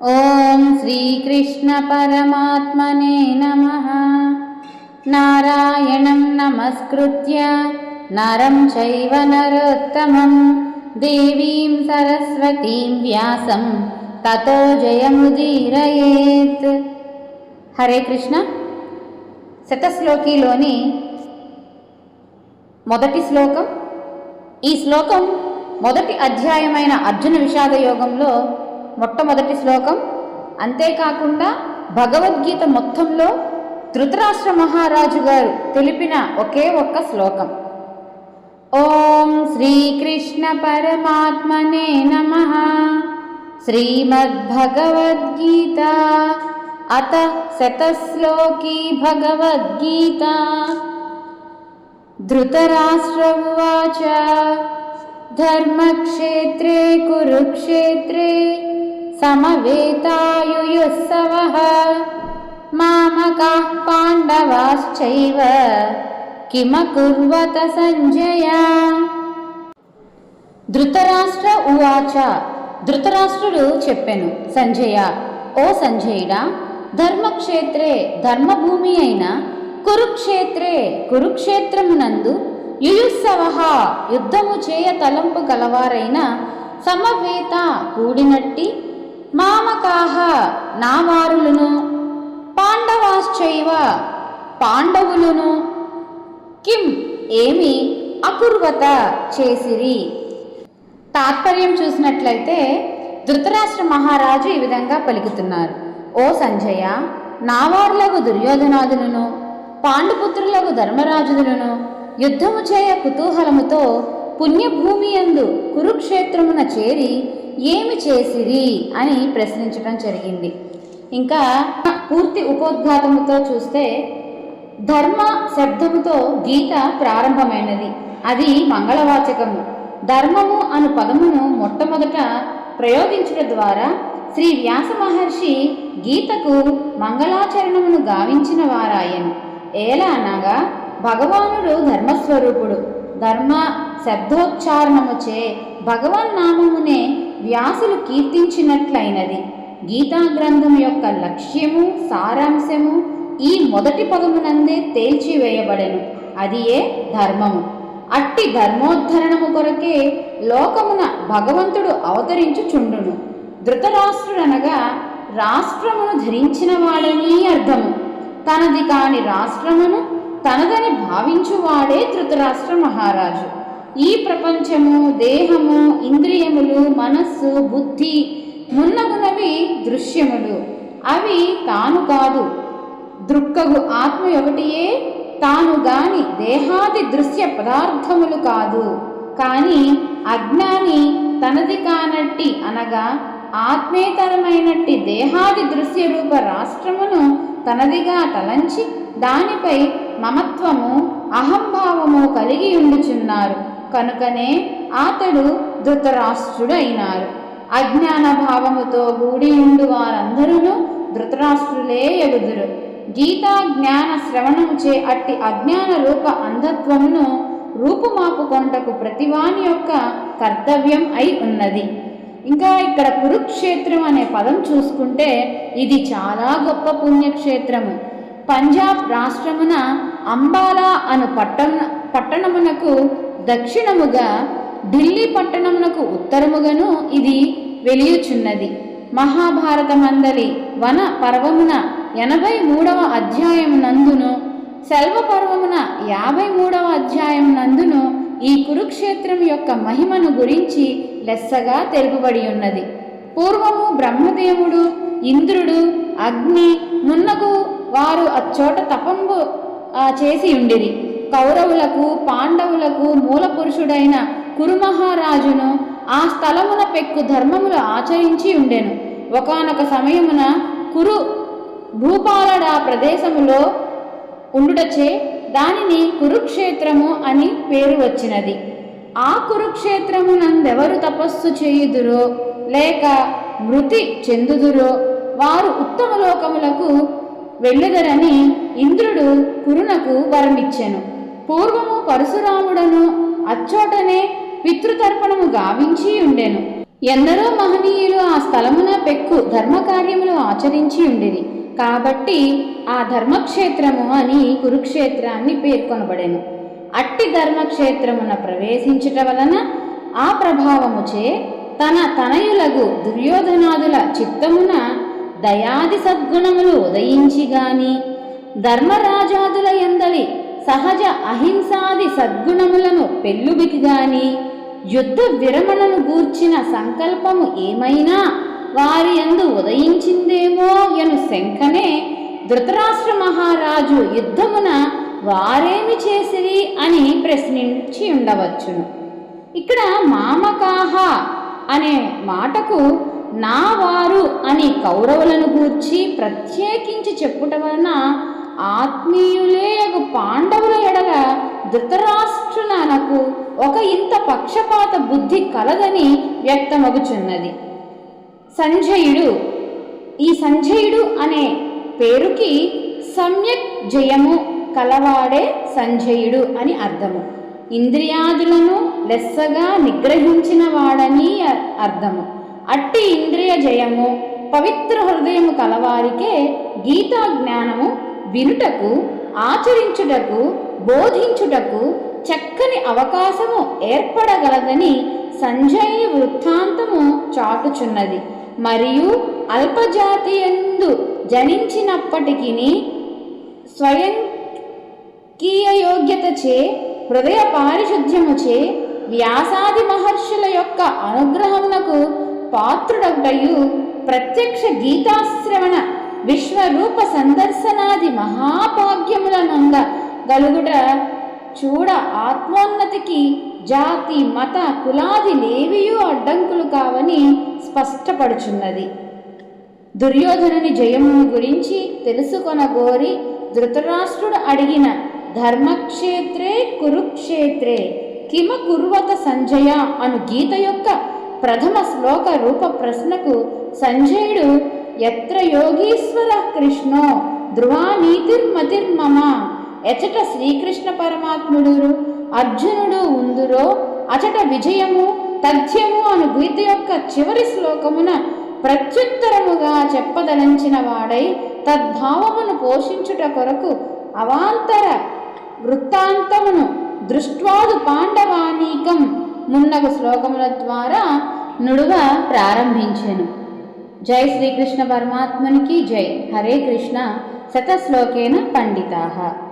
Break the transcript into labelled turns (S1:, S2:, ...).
S1: ఓం శ్రీకృష్ణ పరమాత్మనే నమః. నారాయణం నమస్కృత్య నరం చైవ నరోత్తమం దేవీం సరస్వతీం వ్యాసం తతో జయముదీరయేత్. హరే కృష్ణ. శతశ్లోకిలోని మొదటి శ్లోకం. ఈ శ్లోకం మొదటి అధ్యాయమైన అర్జున విషాద యోగంలో మొట్టమొదటి శ్లోకం. అంతేకాకుండా భగవద్గీత మొత్తంలో ధృతరాష్ట్ర మహారాజు గారు తెలిపిన ఒకే ఒక్క శ్లోకం. ఓం శ్రీకృష్ణ పరమాత్మనే నమః. శ్రీమద్భగవద్గీత అత శతశ్లోకీ భగవద్గీత. ధృతరాష్ట్ర ఉవాచ ధర్మక్షేత్రే కురుక్షేత్రే సమవేతాయుయుస్సవః మామకాః పాండవాశ్చైవ కిమకుర్వత సంజయ. ధృతరాష్ట్ర ఉవాచ. ధృతరాష్ట్రుడు చెప్పెను, సంజయ, ఓ సంజయుడా, ధర్మక్షేత్రే ధర్మభూమి అయిన కురుక్షేత్రే కురుక్షేత్రమునందు యుయుస్సవః యుద్ధము చేయ తలంపు గలవారైన సమవేత కూడినట్టి మామకాహ నావారులను పాండవాశ్చైవ పాండవులను కిం ఏమి అకుర్వత చేసిరి. తాత్పర్యం చూసినట్లయితే ధృతరాష్ట్ర మహారాజు ఈ విధంగా పలుకుతున్నారు. ఓ సంజయ, నావారులకు దుర్యోధనాదులను పాండుపుత్రులకు ధర్మరాజులను యుద్ధము చేయ కుతూహలముతో పుణ్యభూమి యందు కురుక్షేత్రమున చేరి ఏమి చేసిరి అని ప్రశ్నించడం జరిగింది. ఇంకా పూర్తి ఉపోద్ఘాతముతో చూస్తే ధర్మ శబ్దముతో గీత ప్రారంభమైనది. అది మంగళవాచకము. ధర్మము అను పదమును మొట్టమొదట ప్రయోగించడం ద్వారా శ్రీ వ్యాస మహర్షి గీతకు మంగళాచరణమును గావించిన వారాయను. ఎలా అనగా భగవానుడు ధర్మస్వరూపుడు. ధర్మ శబ్దోచ్చారణముచే భగవన్నామమునే వ్యాసులు కీర్తించినట్లయినది. గీతా గ్రంథం యొక్క లక్ష్యము సారాంశము ఈ మొదటి పదమునందే తేల్చివేయబడెను. అది ఏ ధర్మము. అట్టి ధర్మోద్ధరణము కొరకే లోకమున భగవంతుడు అవతరించుచుండును. ధృతరాష్ట్రుడనగా రాష్ట్రమును ధరించిన వాడని అర్థము. తనది కాని రాష్ట్రమును తనదని భావించువాడే ధృతరాష్ట్ర మహారాజు. ఈ ప్రపంచము, దేహము, ఇంద్రియములు, మనస్సు, బుద్ధి మున్నగునవి దృశ్యములు. అవి తాను కాదు. దృక్కగు ఆత్మ ఒకటియే తాను గాని దేహాది దృశ్య పదార్థములు కాదు. కానీ అజ్ఞాని తనది కానట్టి అనగా ఆత్మేతరమైనట్టి దేహాది దృశ్య రూప రాష్ట్రమును తనదిగా తలంచి దానిపై మమత్వము అహంభావము కలిగి ఉండుచున్నారు. కనుకనే అతడు ధృతరాష్ట్రుడు అయినారు. అజ్ఞాన భావముతో కూడి ఉండు వారందరూ ధృతరాష్ట్రులే ఎగుదురు. గీతా జ్ఞాన శ్రవణముచే అట్టి అజ్ఞాన రూప అంధత్వమును రూపుమాపుకొంటకు ప్రతివాని యొక్క కర్తవ్యం అయి ఉన్నది. ఇంకా ఇక్కడ కురుక్షేత్రం అనే పదం చూసుకుంటే ఇది చాలా గొప్ప పుణ్యక్షేత్రము. పంజాబ్ రాష్ట్రమున అంబాలా అను పట్టణమునకు దక్షిణముగా, ఢిల్లీ పట్టణమునకు ఉత్తరముగాను ఇది వెలియుచున్నది. మహాభారత మందలి వన పర్వమున 83వ అధ్యాయం నందును, శల్వ పర్వమున 53వ అధ్యాయం నందును ఈ కురుక్షేత్రం యొక్క మహిమను గురించి లెస్సగా తెలుపబడి ఉన్నది. పూర్వము బ్రహ్మదేవుడు, ఇంద్రుడు, అగ్ని మున్నగు వారు అచ్చోట తపంబు చేసి ఉండిరి. కౌరవులకు పాండవులకు మూల పురుషుడైన కురుమహారాజును ఆ స్థలమున పెక్కు ధర్మములు ఆచరించి ఉండెను. ఒకానొక సమయమున కురు భూపాలడ ప్రదేశములో ఉండుటచే దానిని కురుక్షేత్రము అని పేరు వచ్చినది. ఆ కురుక్షేత్రమునందెవరు తపస్సు చేయుదురో లేక మృతి చెందుదురో వారు ఉత్తమ లోకములకు వెళ్ళుదరని ఇంద్రుడు కురునకు వరమిచ్చెను. పూర్వము పరశురాముడను అచ్చోటనే పితృతర్పణము గావించి ఉండెను. ఎందరో మహనీయులు ఆ స్థలమున పెక్కు ధర్మకార్యములు ఆచరించి ఉండిరి. కాబట్టి ఆ ధర్మక్షేత్రము అని కురుక్షేత్రాన్ని పేర్కొనబడెను. అట్టి ధర్మక్షేత్రమున ప్రవేశించుట వలన ఆ ప్రభావముచే తన తనయులగు దుర్యోధనాదుల చిత్తమున దయాది సద్గుణములు ఉదయించి గాని ధర్మరాజాదుల యందలి సహజ అహింసాది సద్గుణములను పెళ్ళుబికి గాని యుద్ధ విరమణను గూర్చిన సంకల్పము ఏమైనా వారి యందు ఉదయించిందేమో ఎను శంకనే ధృతరాష్ట్ర మహారాజు యుద్ధమున వారేమి చేసిరి అని ప్రశ్నించి ఉండవచ్చును. ఇక్కడ మామకాహ అనే మాటకు నా వారు అని కౌరవులను గూర్చి ప్రత్యేకించి చెప్పుట వలన ఆత్మీయులేయగు పాండవుల ఎడల ధృతరాష్ట్రునకు ఒక ఇంత పక్షపాత బుద్ధి కలదని వ్యక్తమగుచున్నది. ఈ సంజయుడు అనే పేరుకి సమ్యక్ జయము కలవాడే సంజయుడు అని అర్థము. ఇంద్రియాదులను లెస్సగా నిగ్రహించిన వాడని అర్థము. అట్టి ఇంద్రియ జయము పవిత్ర హృదయము కలవారికే గీతా జ్ఞానము వినుటకు, ఆచరించుటకు, బోధించుటకు చక్కని అవకాశము ఏర్పడగలదని సంజయుని వృత్తాంతము చాటుచున్నది. మరియు అల్పజాతియందు జనించినప్పటికీ స్వయంకీయ యోగ్యతచే హృదయ పారిశుద్ధ్యముచే వ్యాసాది మహర్షుల యొక్క అనుగ్రహమునకు పాత్రుడగుటయు ప్రత్యక్ష గీతాశ్రవణ విశ్వరూప సందర్శనాది మహాభాగ్యములనంద గలుగుట చూడ ఆత్మోన్నతికి జాతి మత కులాది లేవియూ అడ్డంకులు కావని స్పష్టపడుచున్నది. దుర్యోధనుని జయమును గురించి తెలుసుకొనగోరి ధృతరాష్ట్రుడు అడిగిన ధర్మక్షేత్రే కురుక్షేత్రే కిమ కుర్వత సంజయ అను గీత యొక్క ప్రథమ శ్లోక రూప ప్రశ్నకు సంజయుడు ఎత్ర యోగీశ్వర కృష్ణో ధ్రువానీతిర్మతిర్మమ ఎచట శ్రీకృష్ణ పరమాత్ముడు అర్జునుడు ఉందురో అచట విజయము తథ్యము అను గీత యొక్క చివరి శ్లోకమున ప్రత్యుత్తరముగా చెప్పదలంచిన వాడై తద్భావమును పోషించుట కొరకు అవాంతర వృత్తాంతమును దృష్ట్వాదు పాండవానీకం మున్నగు శ్లోకముల ద్వారా నుడువ ప్రారంభించెను. జై శ్రీకృష్ణ పరమాత్మనికి జై. హరే కృష్ణ. శతశ్లోకేన పండితాః.